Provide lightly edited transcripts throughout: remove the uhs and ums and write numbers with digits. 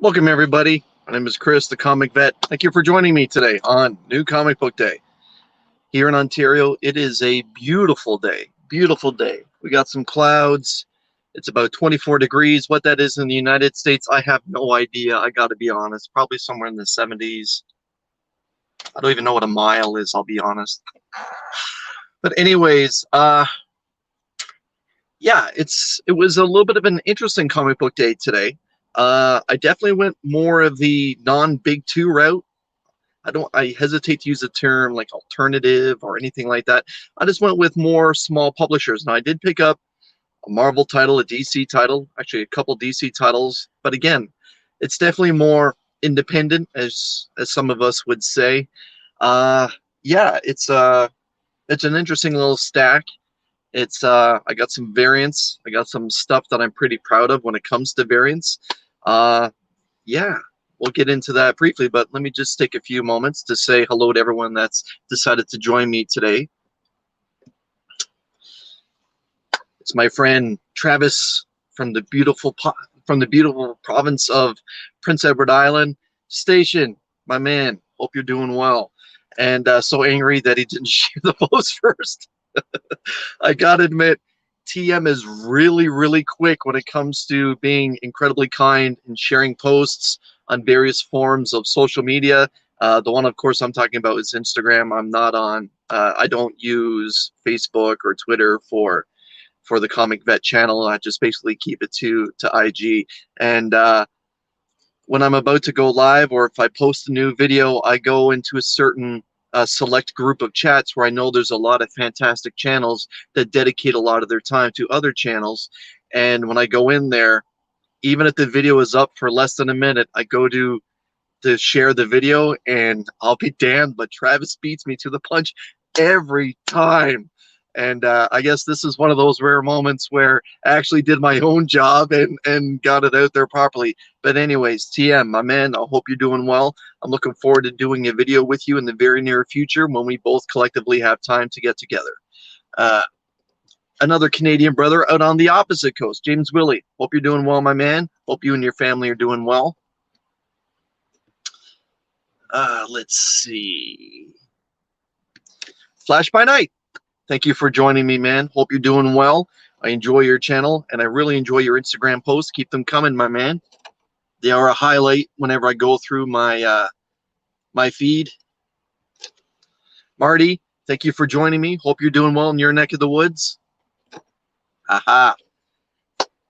Welcome, everybody. My name is Chris, the Comic Vet. Thank you for joining me today on New Comic Book Day. Here in Ontario, it is a beautiful day. Beautiful day. We got some clouds. It's about 24 degrees. What that is in the United States, I have no idea. I got to be honest. Probably somewhere in the 70s. I don't even know what a mile is, I'll be honest. But anyways, yeah, it was a little bit of an interesting comic book day today. I definitely went more of the non-big two route. I hesitate to use the term like alternative or anything like that. I just went with more small publishers. Now I did pick up a Marvel title, a DC title, actually a couple DC titles, but again, it's definitely more independent, as some of us would say. Yeah, it's an interesting little stack. It's I got some variants. I got some stuff that I'm pretty proud of when it comes to variants. Yeah, we'll get into that briefly, but let me just take a few moments to say hello to everyone that's decided to join me today. It's my friend Travis from the beautiful province of Prince Edward Island. Station, my man, hope you're doing well. And so angry that he didn't share the post first. I gotta admit, TM is really quick when it comes to being incredibly kind and sharing posts on various forms of social media. The one, of course, I'm talking about is Instagram. I'm not on. I don't use Facebook or Twitter for the Comic Vet channel. I just basically keep it to IG. And when I'm about to go live, or if I post a new video, I go into a certain select group of chats where I know there's a lot of fantastic channels that dedicate a lot of their time to other channels. And when I go in there, even if the video is up for less than a minute, I go to share the video, and I'll be damned, but Travis beats me to the punch every time. And I guess this is one of those rare moments where I actually did my own job and got it out there properly. But anyways, TM, my man, I hope you're doing well. I'm looking forward to doing a video with you in the very near future when we both collectively have time to get together. Another Canadian brother out on the opposite coast, James Willie. Hope you're doing well, my man. Hope you and your family are doing well. Let's see. Flash by Night. Thank you for joining me, man. Hope you're doing well. I enjoy your channel, and I really enjoy your Instagram posts. Keep them coming, my man. They are a highlight whenever I go through my my feed. Marty, thank you for joining me. Hope you're doing well in your neck of the woods. Aha.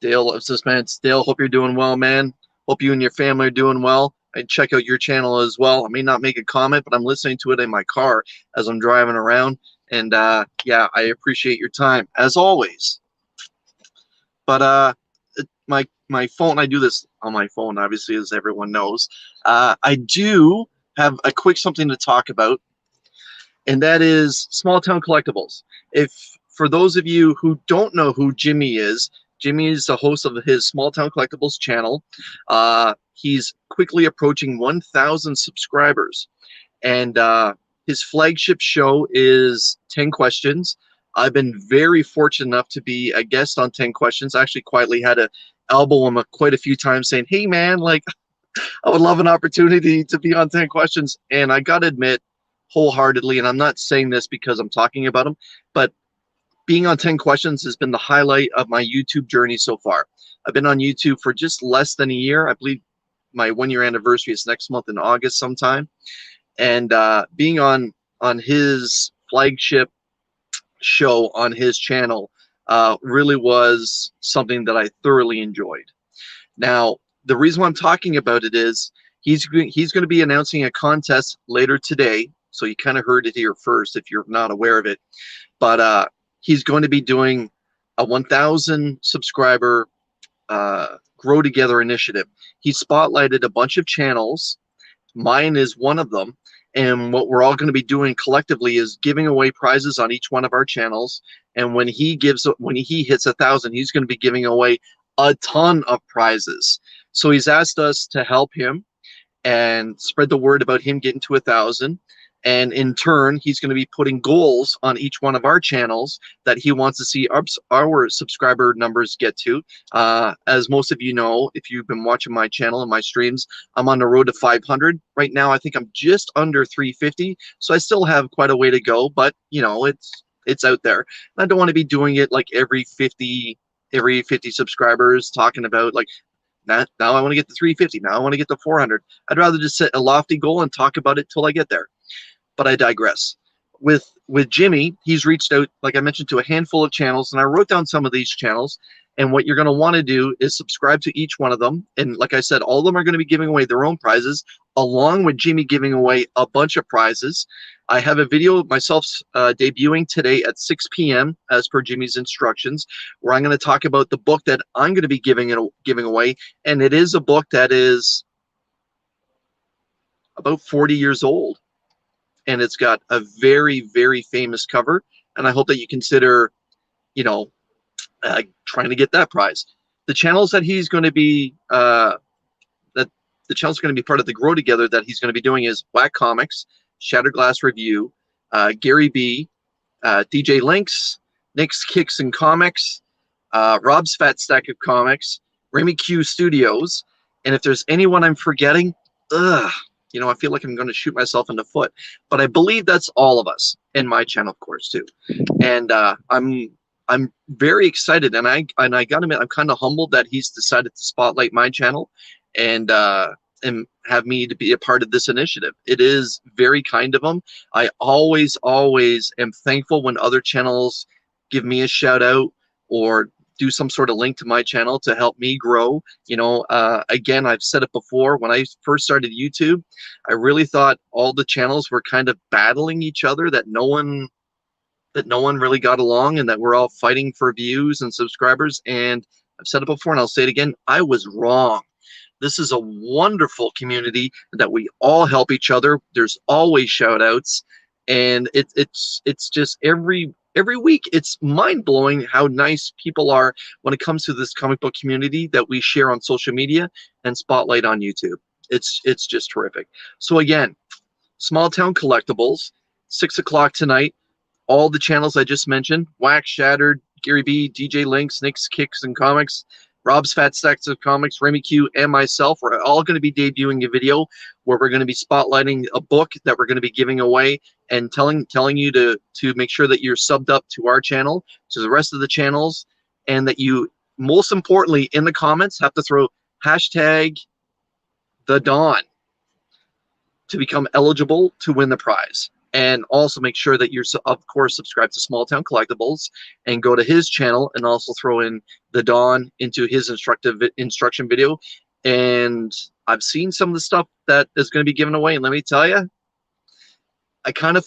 Dale of Suspense. Dale, hope you're doing well, man. Hope you and your family are doing well. I check out your channel as well. I may not make a comment, but I'm listening to it in my car as I'm driving around. And yeah, I appreciate your time as always. But my phone, I do this on my phone, obviously, as everyone knows. I do have a quick something to talk about, and that is Small Town Collectibles. If for those of you who don't know who Jimmy is the host of his Small Town Collectibles channel. He's quickly approaching 1,000 subscribers, and his flagship show is 10 Questions. I've been very fortunate enough to be a guest on 10 Questions. I actually quietly had to elbow him quite a few times saying, hey, man, like, I would love an opportunity to be on 10 Questions. And I got to admit wholeheartedly, and I'm not saying this because I'm talking about him, but being on 10 Questions has been the highlight of my YouTube journey so far. I've been on YouTube for just less than a year. I believe my 1-year anniversary is next month in August sometime. And being on his flagship show on his channel really was something that I thoroughly enjoyed. Now, the reason why I'm talking about it is he's going to be announcing a contest later today. So you kind of heard it here first if you're not aware of it. But he's going to be doing a 1,000 subscriber Grow Together initiative. He spotlighted a bunch of channels. Mine is one of them. And what we're all going to be doing collectively is giving away prizes on each one of our channels. And when he hits 1,000, he's going to be giving away a ton of prizes. So he's asked us to help him and spread the word about him getting to 1,000. And in turn, he's going to be putting goals on each one of our channels that he wants to see our subscriber numbers get to. As most of you know, if you've been watching my channel and my streams, I'm on the road to 500. Right now, I think I'm just under 350. So I still have quite a way to go, but you know, it's out there. And I don't want to be doing it like every 50 subscribers talking about like, now I want to get to 350. Now I want to get to 400. I'd rather just set a lofty goal and talk about it till I get there. But I digress. With Jimmy, he's reached out, like I mentioned, to a handful of channels, and I wrote down some of these channels. And what you're going to want to do is subscribe to each one of them. And like I said, all of them are going to be giving away their own prizes, along with Jimmy giving away a bunch of prizes. I have a video myself debuting today at 6 p.m. as per Jimmy's instructions, where I'm going to talk about the book that I'm going to be giving away. And it is a book that is about 40 years old. And it's got a very, very famous cover. And I hope that you consider, you know, trying to get that prize. The channels that he's going to be, the channel's going to be part of the Grow Together that he's going to be doing is Whack Comics, Shattered Glass Review, Gary B, DJ Links, Nick's Kicks and Comics, Rob's Fat Stack of Comics, Remy Q Studios. And if there's anyone I'm forgetting, you know, I feel like I'm going to shoot myself in the foot, but I believe that's all of us in my channel, of course, too. And I'm very excited, and I got to admit, I'm kind of humbled that he's decided to spotlight my channel and have me to be a part of this initiative. It is very kind of him. I always am thankful when other channels give me a shout out or do some sort of link to my channel to help me grow. You know, again, I've said it before, when I first started YouTube, I really thought all the channels were kind of battling each other, that no one really got along, and that we're all fighting for views and subscribers. And I've said it before, and I'll say it again, I was wrong. This is a wonderful community that we all help each other. There's always shout outs, and it's just every week, it's mind-blowing how nice people are when it comes to this comic book community that we share on social media and spotlight on YouTube. It's just terrific. So again, Small Town Collectibles, 6 o'clock tonight. All the channels I just mentioned, Whack, Shattered, Gary B, DJ Links, Nick's Kicks and Comics, Rob's Fat Stacks of Comics, Remy Q, and myself, we're all going to be debuting a video where we're going to be spotlighting a book that we're going to be giving away and telling you to make sure that you're subbed up to our channel, to the rest of the channels, and that you, most importantly, in the comments, have to throw hashtag thedon to become eligible to win the prize. And also make sure that you're, of course, subscribed to Small Town Collectibles and go to his channel and also throw in the Dawn into his instruction video. And I've seen some of the stuff that is going to be given away, and let me tell you, I kind of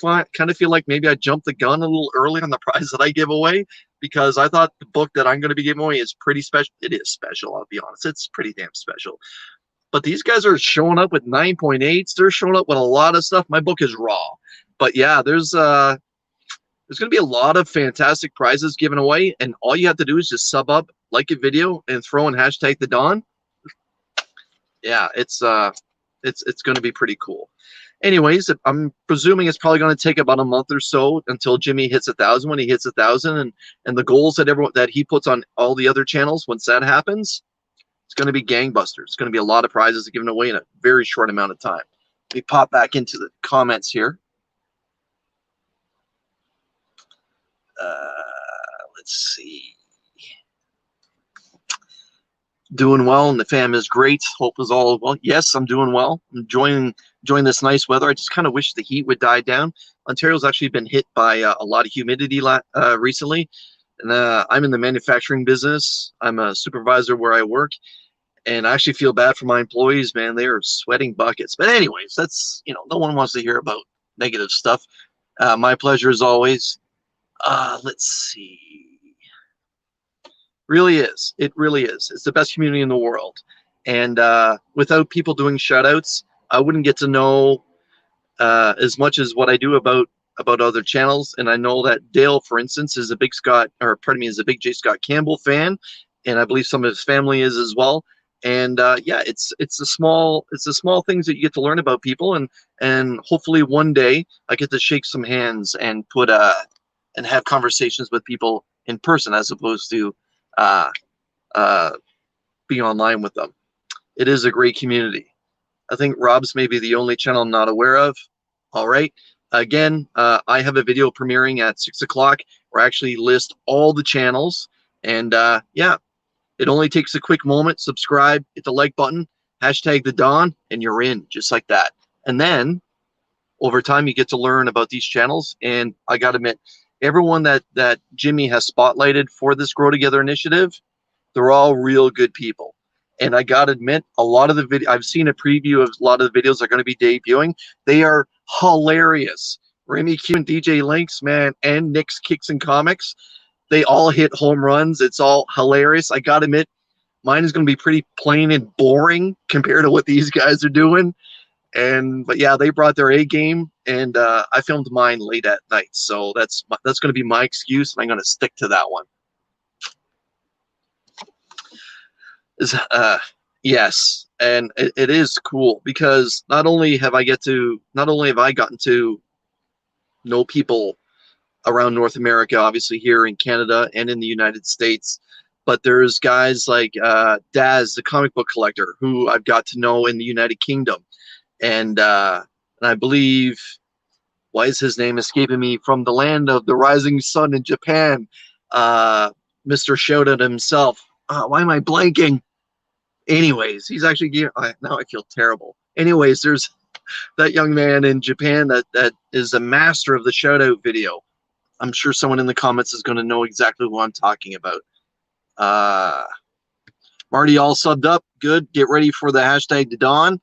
feel like maybe I jumped the gun a little early on the prize that I give away, because I thought the book that I'm going to be giving away is pretty special. It is special, I'll be honest. It's pretty damn special. But these guys are showing up with 9.8s. They're showing up with a lot of stuff. My book is raw. But yeah, there's going to be a lot of fantastic prizes given away, and all you have to do is just sub up, like a video, and throw in hashtag the Dawn. Yeah, it's going to be pretty cool. Anyways, I'm presuming it's probably going to take about a month or so until Jimmy hits 1,000. When he hits 1,000, and the goals that he puts on all the other channels, once that happens, it's going to be gangbusters. It's going to be a lot of prizes given away in a very short amount of time. Let me pop back into the comments here. Let's see. Doing well, and the fam is great. Hope is all well. Yes, I'm doing well. I'm enjoying this nice weather. I just kind of wish the heat would die down. Ontario's actually been hit by a lot of humidity recently, and I'm in the manufacturing business. I'm a supervisor where I work, and I actually feel bad for my employees. Man, they are sweating buckets. But anyways, that's, you know, no one wants to hear about negative stuff. My pleasure as always. Let's see. Really is. It really is. It's the best community in the world. And without people doing shout-outs, I wouldn't get to know as much as what I do about other channels. And I know that Dale, for instance, is a big J. Scott Campbell fan, and I believe some of his family is as well. And yeah, it's the small things that you get to learn about people, and hopefully one day I get to shake some hands and and have conversations with people in person as opposed to uh, uh, being online with them. It is a great community. I think Rob's maybe the only channel I'm not aware of. All right. Again, I have a video premiering at 6 o'clock where I actually list all the channels. And yeah, it only takes a quick moment. Subscribe, hit the like button, hashtag thedon, and you're in, just like that. And then over time, you get to learn about these channels. And I got to admit, everyone that Jimmy has spotlighted for this Grow Together initiative, they're all real good people. And I got to admit, a lot of the video, I've seen a preview of a lot of the videos that are going to be debuting. They are hilarious. Remy Q and DJ Links, man, and Nick's Kicks and Comics, they all hit home runs. It's all hilarious. I got to admit, mine is going to be pretty plain and boring compared to what these guys are doing. But yeah, they brought their A game, and I filmed mine late at night. So that's going to be my excuse, and I'm going to stick to that one. Yes, and it is cool because not only have I gotten to know people around North America, obviously here in Canada and in the United States, but there's guys like Daz, the comic book collector, who I've got to know in the United Kingdom, and I believe, why is his name escaping me, from the land of the rising sun in Japan, Mr. Shoutout himself. Why am I blanking? Anyways, he's actually now I feel terrible. Anyways, there's that young man in Japan that is a master of the shout out video. I'm sure someone in the comments is going to know exactly what I'm talking about. Marty all subbed up. Good. Get ready for the hashtag thedon.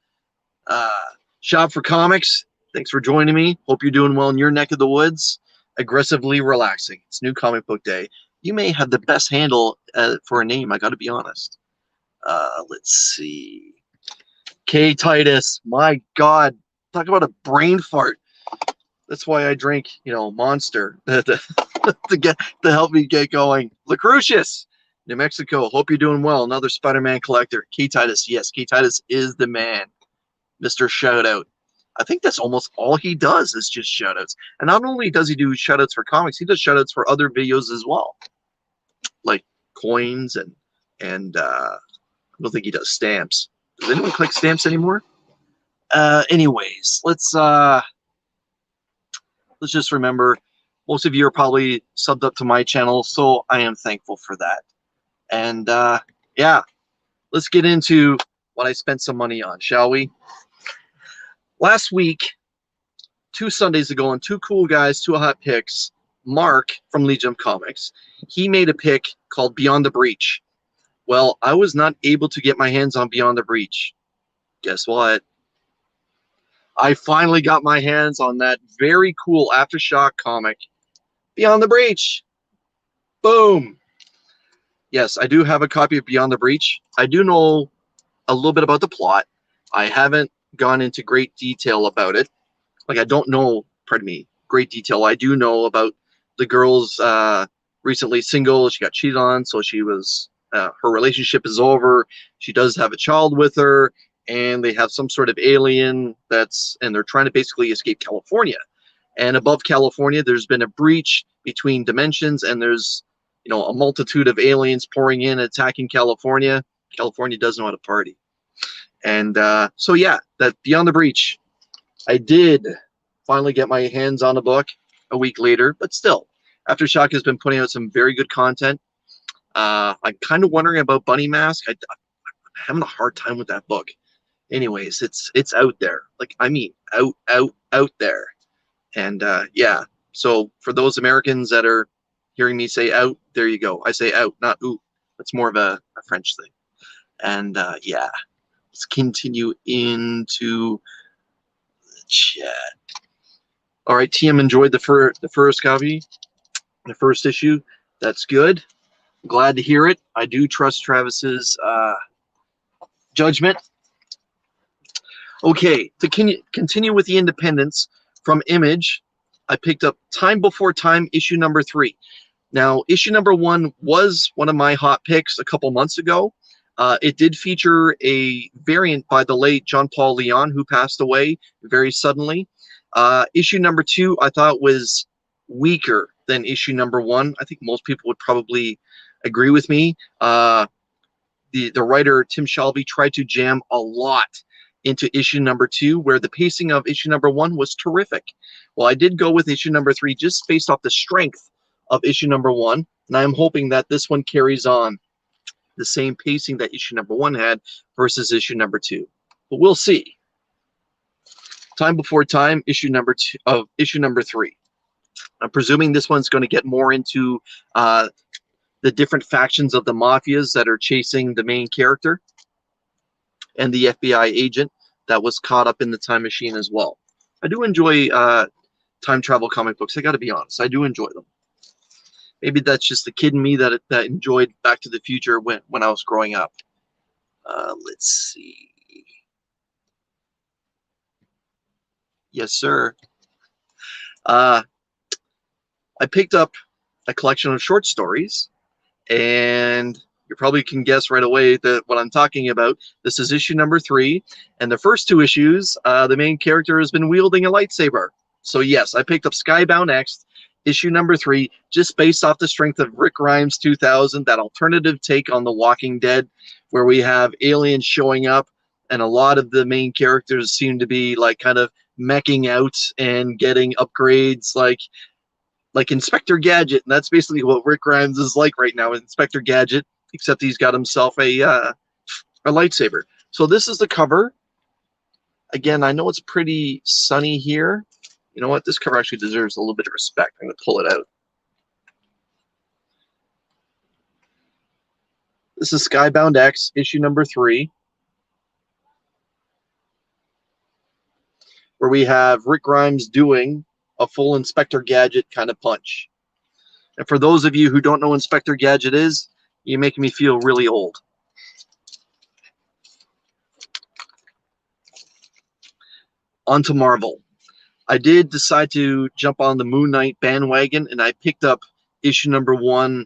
Shop for Comics. Thanks for joining me. Hope you're doing well in your neck of the woods. Aggressively relaxing. It's New Comic Book Day. You may have the best handle for a name, I got to be honest. Let's see. K Titus, my God, talk about a brain fart. That's why I drink, Monster to help me get going. Lucretius, New Mexico. Hope you're doing well. Another Spider-Man collector. K Titus, yes, K Titus is the man. Mr. Shoutout. I think that's almost all he does is just shoutouts. And not only does he do shoutouts for comics, he does shoutouts for other videos as well, like coins and I don't think he does stamps. Does anyone collect stamps anymore? Anyways, let's just remember, most of you are probably subbed up to my channel, so I am thankful for that. And yeah, let's get into what I spent some money on, shall we? Last week, 2 Sundays ago, on two cool guys, 2 hot picks, Mark from Legion of Comics, he made a pick called Beyond the Breach. Well, I was not able to get my hands on Beyond the Breach. Guess what? I finally got my hands on that very cool Aftershock comic, Beyond the Breach. Boom. Yes, I do have a copy of Beyond the Breach. I do know a little bit about the plot. I haven't gone into great detail about it. Like, I don't know, pardon me, great detail. I do know about the girl's recently single. She got cheated on, so she was, her relationship is over. She does have a child with her, and they have some sort of alien and they're trying to basically escape California. And above California, there's been a breach between dimensions, and there's, a multitude of aliens pouring in, attacking California. California doesn't know how to party. And so yeah, that Beyond the Breach, I did finally get my hands on a book a week later, but still, Aftershock has been putting out some very good content. I'm kind of wondering about Bunny Mask. I'm having a hard time with that book. Anyways, it's out there. Like, I mean, out there. And yeah, so for those Americans that are hearing me say out, there you go. I say out, not ooh. That's more of a French thing. And yeah, let's continue into the chat. All right, TM enjoyed the first copy, the first issue. That's good. Glad to hear it. I do trust Travis's judgment. Okay, to continue with the independence from Image, I picked up Time Before Time, issue number 3. Now, issue number 1 was one of my hot picks a couple months ago. It did feature a variant by the late John Paul Leon, who passed away very suddenly. Issue number 2, I thought, was weaker than issue number 1. I think most people would probably agree with me. The writer, Tim Shelby, tried to jam a lot into issue number 2, where the pacing of issue number 1 was terrific. Well, I did go with issue number 3 just based off the strength of issue number 1, and I'm hoping that this one carries on the same pacing that issue number 1 had versus issue number 2. But we'll see. Time Before Time, issue number 3. I'm presuming this one's going to get more into the different factions of the mafias that are chasing the main character and the FBI agent that was caught up in the time machine as well. I do enjoy time travel comic books. I got to be honest. I do enjoy them. Maybe that's just the kid in me that enjoyed Back to the Future when I was growing up. Let's see. Yes, sir. I picked up a collection of short stories, and you probably can guess right away what I'm talking about. This is issue number 3, and the first 2 issues, the main character has been wielding a lightsaber. So yes, I picked up Skybound X, issue number 3, just based off the strength of Rick Grimes' 2000, that alternative take on The Walking Dead, where we have aliens showing up, and a lot of the main characters seem to be like kind of meching out and getting upgrades like Inspector Gadget, and that's basically what Rick Grimes is like right now, Inspector Gadget, except he's got himself a lightsaber. So this is the cover. Again, I know it's pretty sunny here. You know what? This cover actually deserves a little bit of respect. I'm going to pull it out. This is Skybound X, issue number 3, where we have Rick Grimes doing a full Inspector Gadget kind of punch. And for those of you who don't know Inspector Gadget is, you make me feel really old. On to Marvel. I did decide to jump on the Moon Knight bandwagon, and I picked up issue number 1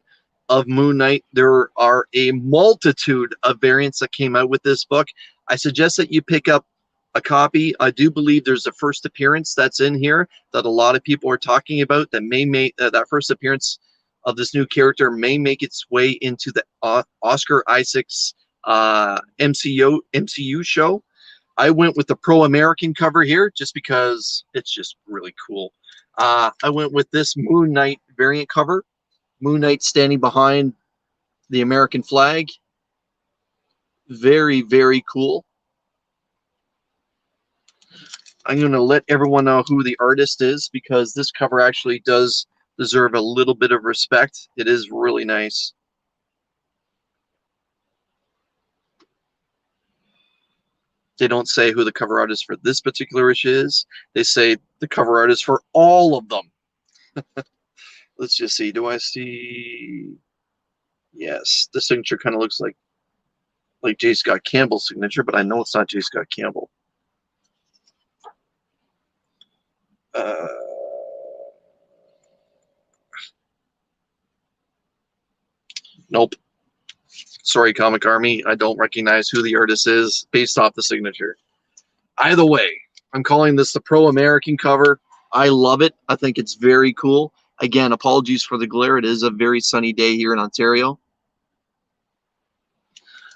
of Moon Knight. There are a multitude of variants that came out with this book. I suggest that you pick up a copy. I do believe there's a first appearance that's in here that a lot of people are talking about that may make that first appearance of this new character may make its way into the Oscar Isaac's MCU show. I went with the pro-American cover here just because it's just really cool. I went with this Moon Knight variant cover. Moon Knight standing behind the American flag. Very, very cool. I'm going to let everyone know who the artist is because this cover actually does deserve a little bit of respect. It is really nice. They don't say who the cover artist for this particular issue is. They say the cover artist for all of them. Let's just see. Do I see? Yes, the signature kind of looks like J. Scott Campbell's signature, but I know it's not J. Scott Campbell. Nope. Sorry, Comic Army. I don't recognize who the artist is based off the signature. Either way, I'm calling this the pro-American cover. I love it. I think it's very cool. Again, apologies for the glare. It is a very sunny day here in Ontario.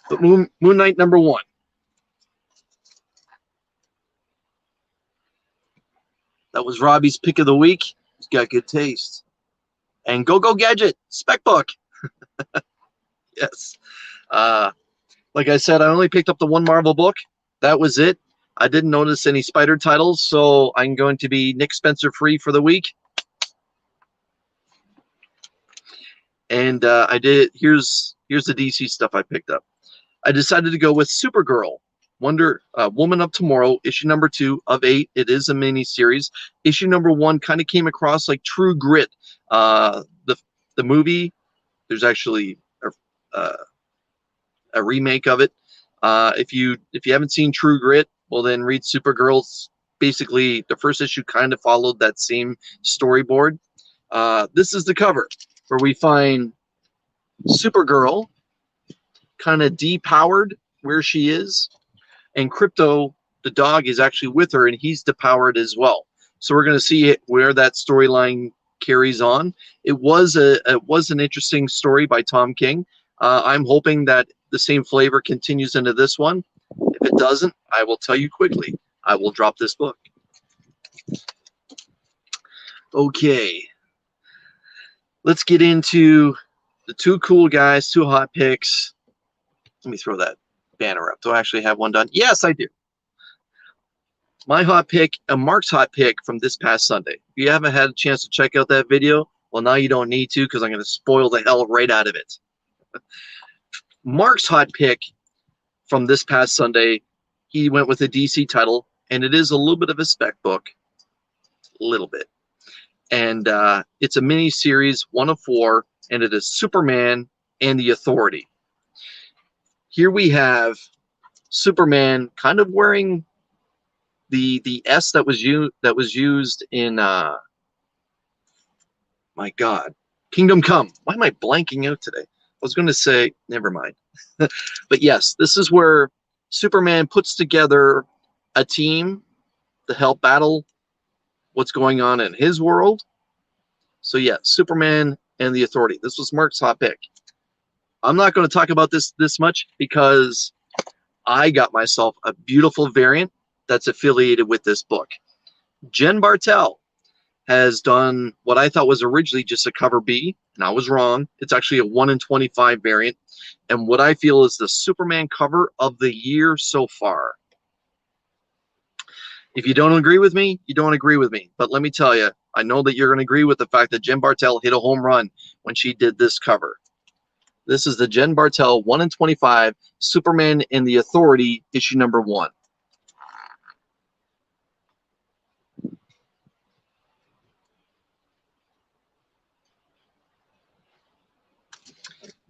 But Moon Knight number 1. That was Robbie's pick of the week. He's got good taste. And Go Gadget, spec book. Yes. Like I said, I only picked up the 1 Marvel book. That was it. I didn't notice any Spider titles, so I'm going to be Nick Spencer free for the week. And I did. Here's the DC stuff I picked up. I decided to go with Supergirl, Woman of Tomorrow, issue number 2 of 8. It is a mini series. Issue number 1 kind of came across like True Grit. The movie. There's actually a remake of it. If you haven't seen True Grit, well then read Supergirl. Basically, the first issue kind of followed that same storyboard. This is the cover where we find Supergirl kind of depowered where she is, and Crypto, the dog, is actually with her, and he's depowered as well. So we're going to see where that storyline carries on. It was an interesting story by Tom King. I'm hoping that the same flavor continues into this one. If it doesn't, I will tell you quickly. I will drop this book. Okay. Let's get into the two cool guys, two hot picks. Let me throw that banner up. Do I actually have one done? Yes, I do. My hot pick and Mark's hot pick from this past Sunday. If you haven't had a chance to check out that video, well, now you don't need to, because I'm going to spoil the hell right out of it. Mark's hot pick from this past Sunday, he went with a DC title, and it is a little bit of a spec book. A little bit. And it's a mini series, 1 of 4, and it is Superman and the Authority. Here we have Superman kind of wearing the S that was used in my God, Kingdom Come. Why am I blanking out today? I was going to say, never mind. But yes, this is where Superman puts together a team to help battle what's going on in his world. So yeah, Superman and the Authority. This was Mark's hot pick. I'm not going to talk about this much because I got myself a beautiful variant that's affiliated with this book. Jen Bartel has done what I thought was originally just a cover B, and I was wrong. It's actually a 1 in 25 variant, and what I feel is the Superman cover of the year so far. If you don't agree with me, you don't agree with me. But let me tell you, I know that you're going to agree with the fact that Jen Bartel hit a home run when she did this cover. This is the Jen Bartel 1 in 25 Superman and the Authority issue number 1.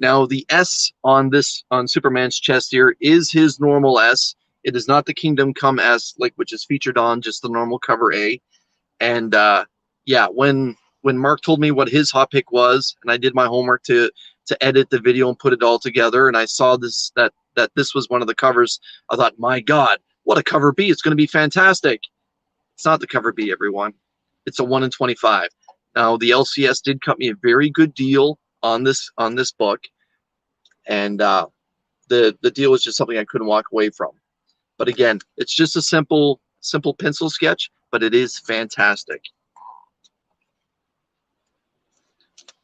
Now the S on Superman's chest here is his normal S. It is not the Kingdom Come S, which is featured on just the normal cover A. And yeah, when Mark told me what his hot pick was, and I did my homework to edit the video and put it all together, and I saw that this was one of the covers, I thought, my God, what a cover B! It's going to be fantastic. It's not the cover B, everyone. It's a 1 in 25. Now the LCS did cut me a very good deal on this book, and the deal was just something I couldn't walk away from. But again, it's just a simple pencil sketch, but it is fantastic.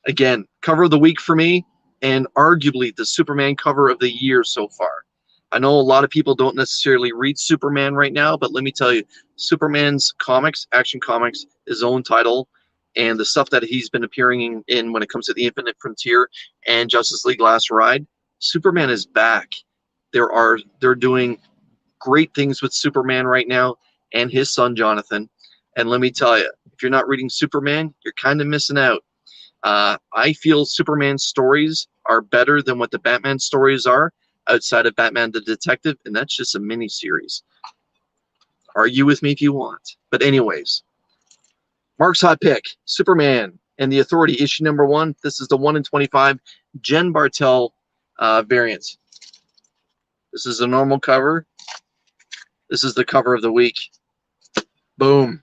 Again, cover of the week for me, and arguably the Superman cover of the year so far. I know a lot of people don't necessarily read Superman right now, but let me tell you, Superman's comics, Action Comics, his own title, and the stuff that he's been appearing in when it comes to the Infinite Frontier and Justice League Last Ride, Superman is back. They're doing great things with Superman right now and his son Jonathan. And let me tell you, if you're not reading Superman, you're kind of missing out. I feel Superman's stories are better than what the Batman stories are outside of Batman the Detective, and that's just a mini series. Argue with me if you want. But anyways, Mark's hot pick, Superman and the Authority, issue number 1. This is the 1 in 25 Jen Bartel variant. This is a normal cover. This is the cover of the week. Boom.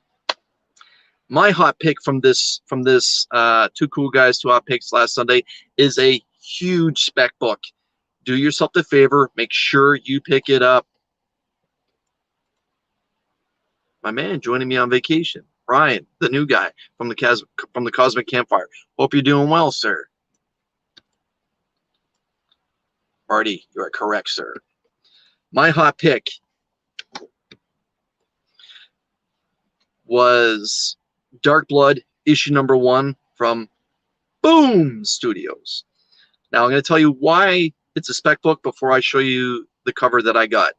My hot pick from this Two Cool Guys, Two Hot Picks last Sunday is a huge spec book. Do yourself the favor. Make sure you pick it up. My man joining me on vacation, Ryan, the new guy from the Cosmic Campfire. Hope you're doing well, sir. Marty, you are correct, sir. My hot pick was Dark Blood, issue number 1 from Boom Studios. Now, I'm going to tell you why it's a spec book before I show you the cover that I got.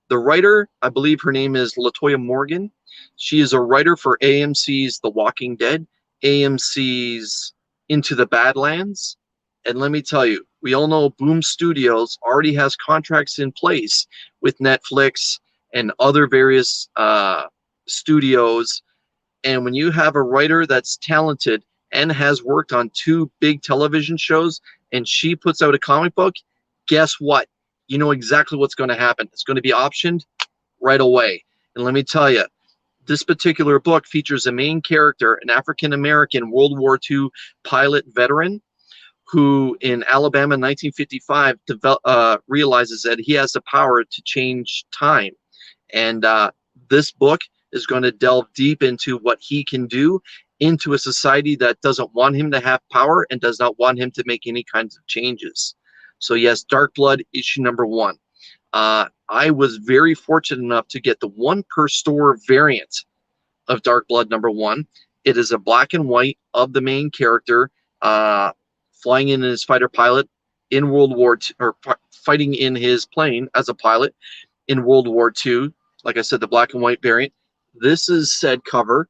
The writer, I believe her name is Latoya Morgan. She is a writer for AMC's The Walking Dead, AMC's Into the Badlands. And let me tell you, we all know Boom Studios already has contracts in place with Netflix and other various studios. And when you have a writer that's talented and has worked on 2 big television shows, and she puts out a comic book, guess what? You know exactly what's going to happen. It's going to be optioned right away. And let me tell you, this particular book features a main character, an African-American World War II pilot veteran, who in Alabama in 1955 realizes that he has the power to change time. And this book is going to delve deep into what he can do into a society that doesn't want him to have power and does not want him to make any kinds of changes. So yes, Dark Blood issue number 1. I was very fortunate enough to get the 1 per store variant of Dark Blood number 1. It is a black and white of the main character flying in his fighter pilot in World War II, or fighting in his plane as a pilot in World War II. Like I said, the black and white variant. This is said cover.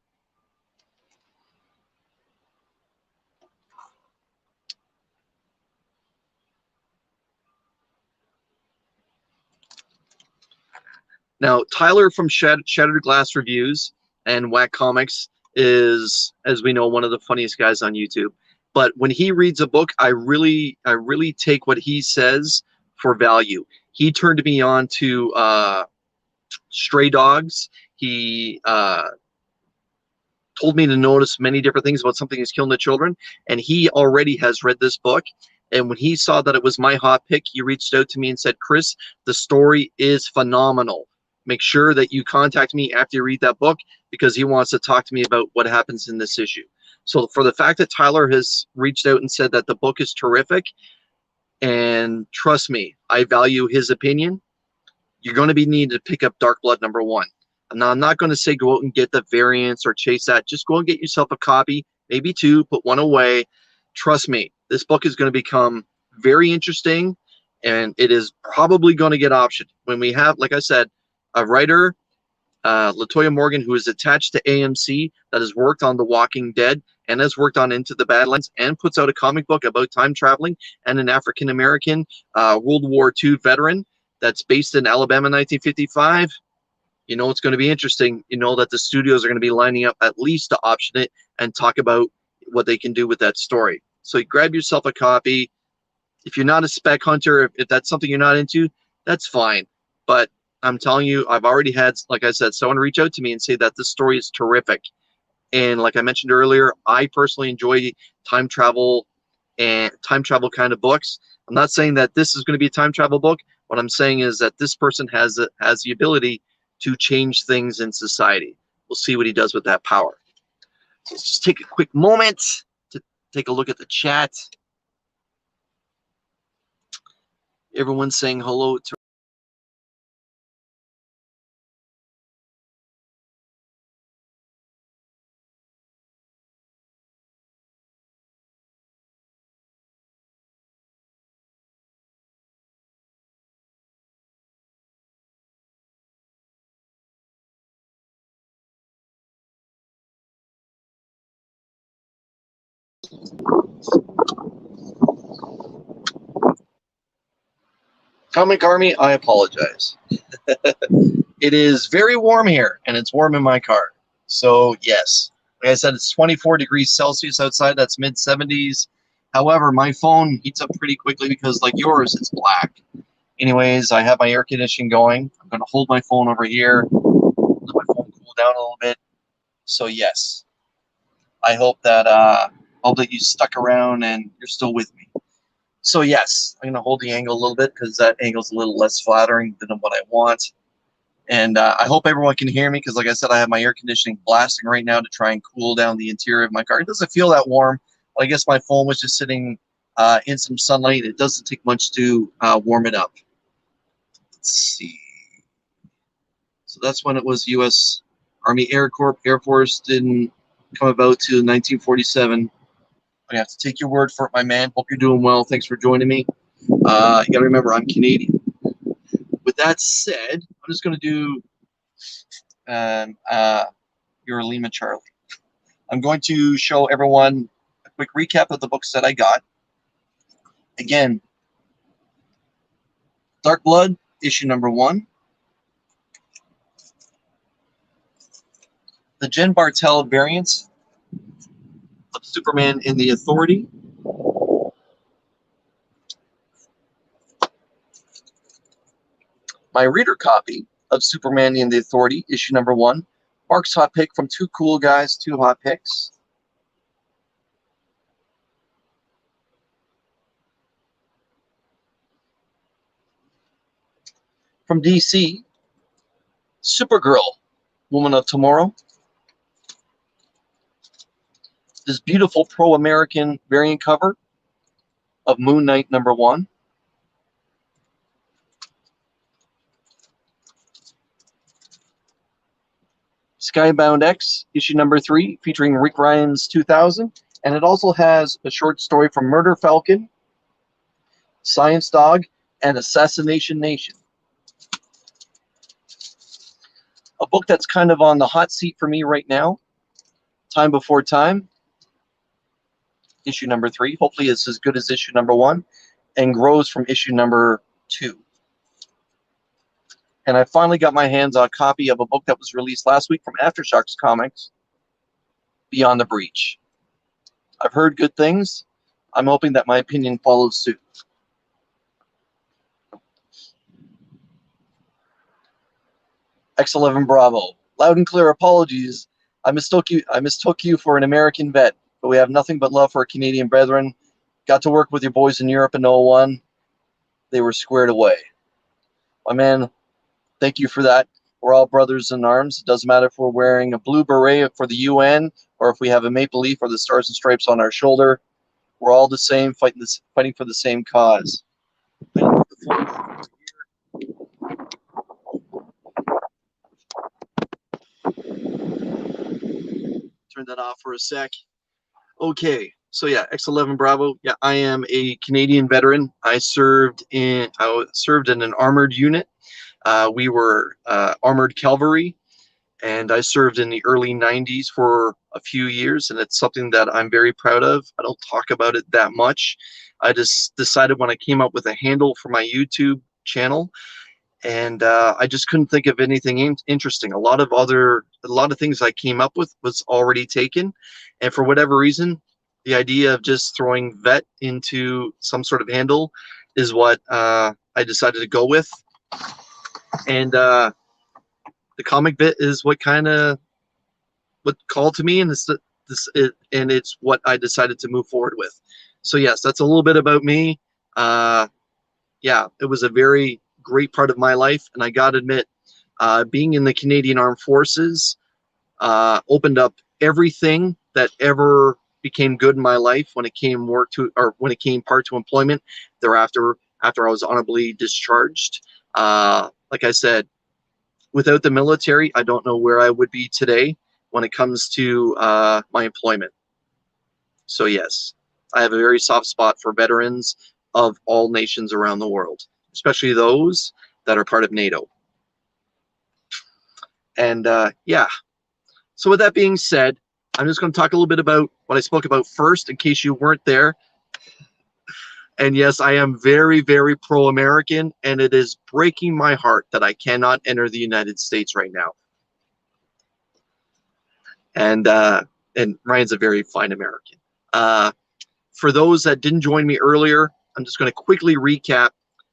Now, Tyler from Shattered Glass Reviews and Whack Comics is, as we know, one of the funniest guys on YouTube. But when he reads a book, I really take what he says for value. He turned me on to Stray Dogs. He told me to notice many different things about something that's killing the children, and he already has read this book. And when he saw that it was my hot pick, he reached out to me and said, Chris, the story is phenomenal. Make sure that you contact me after you read that book, because he wants to talk to me about what happens in this issue. So for the fact that Tyler has reached out and said that the book is terrific, and trust me, I value his opinion, you're going to be needing to pick up Dark Blood number 1. Now, I'm not going to say go out and get the variants or chase that. Just go and get yourself a copy, maybe 2, put 1 away. Trust me, this book is going to become very interesting, and it is probably going to get optioned. When we have, like I said, a writer, Latoya Morgan, who is attached to AMC, that has worked on The Walking Dead and has worked on Into the Badlands and puts out a comic book about time traveling, and an African-American World War II veteran that's based in Alabama 1955. You know it's going to be interesting. You know that the studios are going to be lining up at least to option it and talk about what they can do with that story. So you grab yourself a copy. If you're not a spec hunter, if that's something you're not into, that's fine. But I'm telling you, I've already had, like I said, someone reach out to me and say that this story is terrific. And like I mentioned earlier, I personally enjoy time travel and time travel kind of books. I'm not saying that this is going to be a time travel book. What I'm saying is that this person has the ability to change things in society. We'll see what he does with that power. So let's just take a quick moment to take a look at the chat. Everyone's saying hello to Comic Army. I apologize. It is very warm here, and it's warm in my car. So yes, like I said, it's 24 degrees Celsius outside. That's mid-70s. However, my phone heats up pretty quickly because, like yours, it's black. Anyways, I have my air conditioning going. I'm going to hold my phone over here, let my phone cool down a little bit. So yes, I hope that you stuck around and you're still with me. So yes, I'm going to hold the angle a little bit because that angle's a little less flattering than what I want. And I hope everyone can hear me because, like I said, I have my air conditioning blasting right now to try and cool down the interior of my car. It doesn't feel that warm, but I guess my phone was just sitting in some sunlight. It doesn't take much to warm it up. Let's see. So that's when it was U.S. Army Air Corps. Air Force didn't come about to 1947. I have to take your word for it, my man. Hope you're doing well. Thanks for joining me. You got to remember, I'm Canadian. With that said, I'm just going to do your Lima Charlie. I'm going to show everyone a quick recap of the books that I got. Again, Dark Blood, issue number 1. The Jen Bartel variants of Superman in the Authority. my reader copy of Superman and the Authority, issue number 1. Mark's hot pick from two cool guys, two hot picks. From DC, Supergirl, Woman of Tomorrow. This beautiful pro-American variant cover of Moon Knight number 1. Skybound X, issue number 3, featuring Rick Ryan's 2000. And it also has a short story from Murder Falcon, Science Dog, and Assassination Nation. A book that's kind of on the hot seat for me right now, Time Before Time, issue number 3. Hopefully it's as good as issue number 1 and grows from issue number 2. And I finally got my hands on a copy of a book that was released last week from Aftershocks Comics, Beyond the Breach. I've heard good things. I'm hoping that my opinion follows suit. X11 Bravo. Loud and clear apologies. I mistook you for an American vet, but we have nothing but love for our Canadian brethren. Got to work with your boys in Europe in 01. They were squared away. My man, thank you for that. We're all brothers in arms. It doesn't matter if we're wearing a blue beret for the UN or if we have a maple leaf or the stars and stripes on our shoulder. We're all the same, fighting for the same cause. Turn that off for a sec. Okay, so yeah, X11 Bravo. Yeah, I am a Canadian veteran. I served in an armored unit. We were armored cavalry, and I served in the early 90s for a few years, and it's something that I'm very proud of. I don't talk about it that much. I just decided when I came up with a handle for my YouTube channel, and I just couldn't think of anything interesting. A lot of things I came up with was already taken, and for whatever reason, the idea of just throwing vet into some sort of handle is what I decided to go with. And the comic bit is what called to me, and it's what I decided to move forward with. So yes, that's a little bit about me. Yeah, it was a very great part of my life, and I gotta admit, being in the Canadian Armed Forces opened up everything that ever became good in my life when it came part to employment thereafter, after I was honorably discharged. Like I said, without the military, I don't know where I would be today when it comes to my employment. So yes, I have a very soft spot for veterans of all nations around the world, especially those that are part of NATO. And yeah, so with that being said, I'm just going to talk a little bit about what I spoke about first in case you weren't there. And yes, I am very, very pro-American, and it is breaking my heart that I cannot enter the United States right now. And Ryan's a very fine American. For those that didn't join me earlier, I'm just going to quickly recap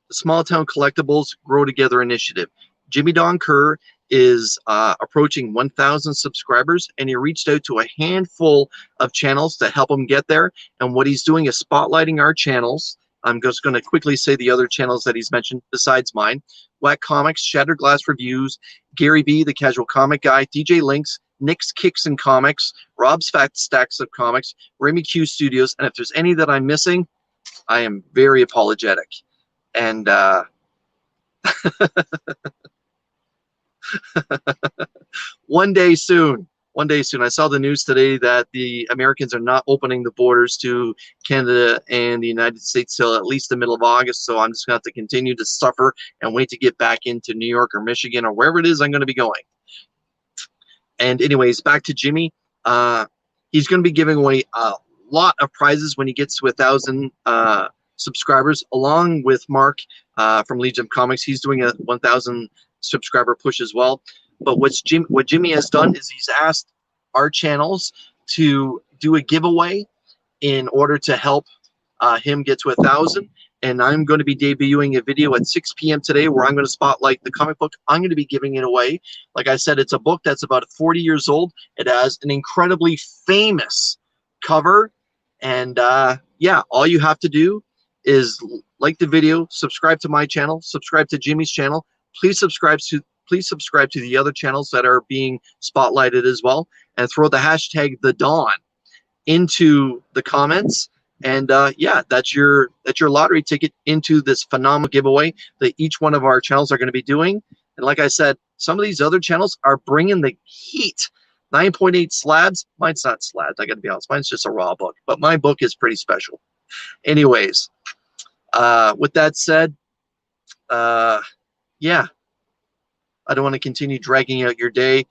the Small Town Collectibles Grow Together initiative. Jimmy Don Kerr is approaching 1,000 subscribers, and he reached out to a handful of channels to help him get there. And what he's doing is spotlighting our channels. I'm just going to quickly say the other channels that he's mentioned besides mine: Whack Comics, Shattered Glass Reviews, Gary B, the Casual Comic Guy, DJ Links, Nick's Kicks and Comics, Rob's Fat Stacks of Comics, Remy Q Studios. And if there's any that I'm missing, I am very apologetic. And one day soon. I saw the news today that the Americans are not opening the borders to Canada and the United States till at least the middle of August. So I'm just going to have to continue to suffer and wait to get back into New York or Michigan or wherever it is I'm going to be going. And anyways, back to Jimmy. He's going to be giving away a lot of prizes when he gets to 1,000 subscribers, along with Mark from Legion of Comics. He's doing a 1,000 subscriber push as well. But what Jimmy has done is he's asked our channels to do a giveaway in order to help him get to 1,000. and I'm going to be debuting a video at 6 p.m. today where I'm going to spotlight the comic book. I'm going to be giving it away. Like I said, it's a book that's about 40 years old. It has an incredibly famous cover, and yeah, all you have to do is like the video, subscribe to my channel, subscribe to Jimmy's channel. Please subscribe to the other channels that are being spotlighted as well, and throw the hashtag thedon into the comments. And yeah, that's your lottery ticket into this phenomenal giveaway that each one of our channels are going to be doing. And like I said, some of these other channels are bringing the heat. 9.8 slabs. Mine's not slabs, I got to be honest. Mine's just a raw book, but my book is pretty special. Anyways, with that said, yeah, I don't want to continue dragging out your day.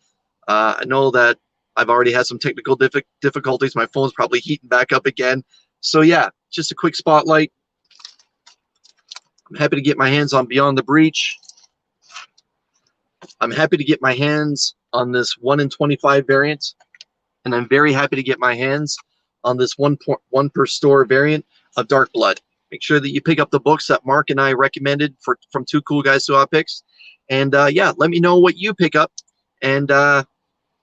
I know that I've already had some technical difficulties. My phone's probably heating back up again. So yeah, just a quick spotlight. I'm happy to get my hands on Beyond the Breach. I'm happy to get my hands on this 1 in 25 variant. And I'm very happy to get my hands on this one per store variant of Dark Blood. Make sure that you pick up the books that Mark and I recommended from Two Cool Guys to Odd Picks. And yeah, let me know what you pick up, and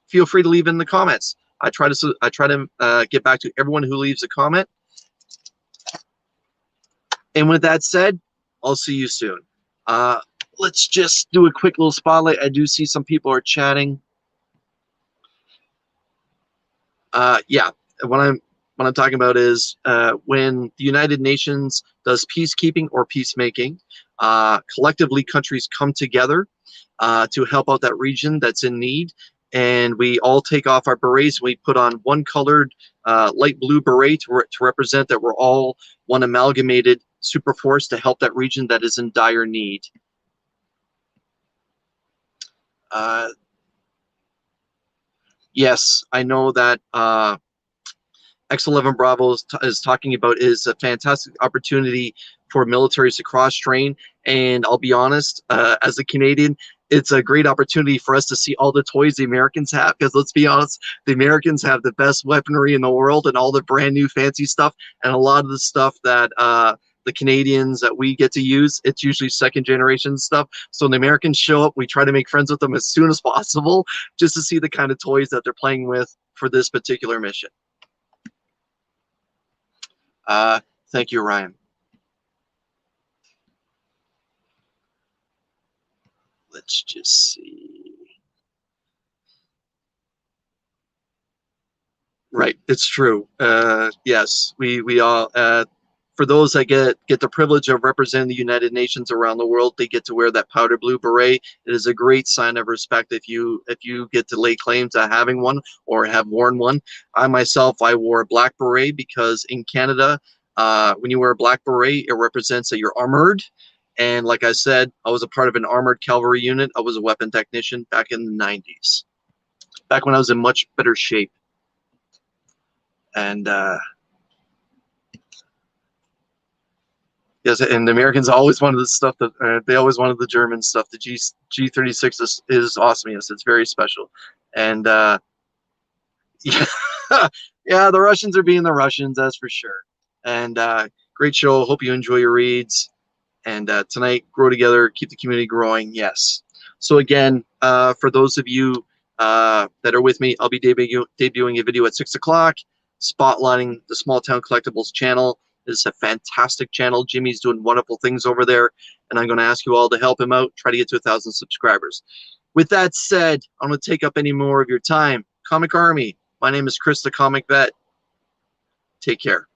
feel free to leave in the comments. I try to get back to everyone who leaves a comment. And with that said, I'll see you soon. Let's just do a quick little spotlight. I do see some people are chatting. Yeah, what I'm talking about is when the United Nations does peacekeeping or peacemaking, collectively countries come together to help out that region that's in need, and we all take off our berets. We put on one colored light blue beret to represent that we're all one amalgamated super force to help that region that is in dire need. Yes, I know that X11 Bravo is talking about is a fantastic opportunity for militaries to cross-train, and I'll be honest, as a Canadian, it's a great opportunity for us to see all the toys the Americans have, because let's be honest, the Americans have the best weaponry in the world and all the brand new fancy stuff, and a lot of the stuff that the Canadians that we get to use, it's usually second generation stuff. So when the Americans show up, we try to make friends with them as soon as possible just to see the kind of toys that they're playing with for this particular mission. Thank you, Ryan. Let's just see. Right, it's true. Yes, we all, for those that get the privilege of representing the United Nations around the world, they get to wear that powder blue beret. It is a great sign of respect if you get to lay claim to having one or have worn one. I myself, I wore a black beret because in Canada, when you wear a black beret, it represents that you're armored. And like I said, I was a part of an armored cavalry unit. I was a weapon technician back in the 90s, back when I was in much better shape. And yes, and the Americans always wanted the stuff that they always wanted the German stuff. The G36 is awesome. Yes, it's very special. And yeah, yeah, the Russians are being the Russians, that's for sure. And great show. Hope you enjoy your reads. And tonight, grow together, keep the community growing. Yes. So again, for those of you that are with me, I'll be debuting a video at 6 o'clock, spotlighting the Small Town Collectibles channel. It's a fantastic channel. Jimmy's doing wonderful things over there, and I'm going to ask you all to help him out, try to get to 1,000 subscribers. With that said, I'm going to take up any more of your time. Comic Army, my name is Chris the Comic Vet. Take care.